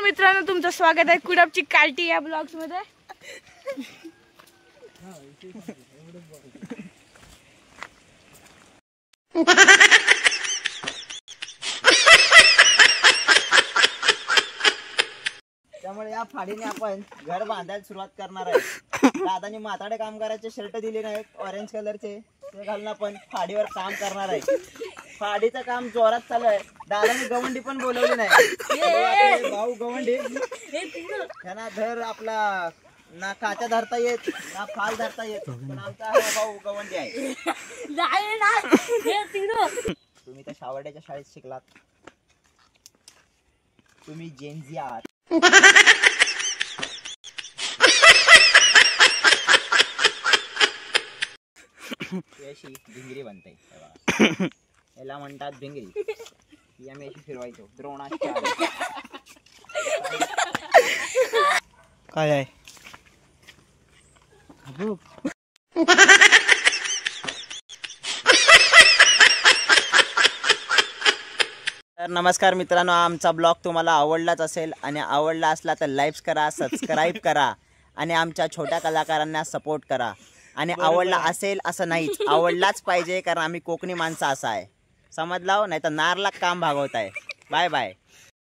मित्रांनो, तुमचं स्वागत आहे कुडापची कार्टी या ब्लॉग्स मध्ये। त्यामुळे या फाडीने आपण घर बांधायला सुरुवात करणार आहे। दादानी म्हाताडे कामगाराचे शर्ट दिले नाहीत ऑरेंज कलरचे, ते घालून आपण फाडीवर काम करणार आहे। फाडीचं काम जोरात चालू आहे। दादानी गवंडी पण बोलवली नाही। भाऊ गवंडी त्यांना धर आपला ना काचा धरता येत ना फाल धरता येत, पण आमचा हा भाऊ गवंडी आहे। तुम्ही तर शावड्याच्या शाळेत शिकलात, तुम्ही जेनझी आहात। अशी भिंगरी बनते, याला म्हणतात भिंगरी। ही आम्ही अशी फिरवायचो द्रोणाचार्य। काय आहे तर नमस्कार मित्रांनो, आमचा ब्लॉग तुम्हाला आवडलाच असेल आणि आवडला असला तर लाईक करा, सबस्क्राईब करा आणि आमच्या छोट्या कलाकारांना सपोर्ट करा। आणि आवडला असेल असं नाहीच, आवडलाच पाहिजे, कारण आम्ही कोकणी माणसं असं आहे, समजलाव? नाही तर नारला काम भागवत आहे। Bye bye.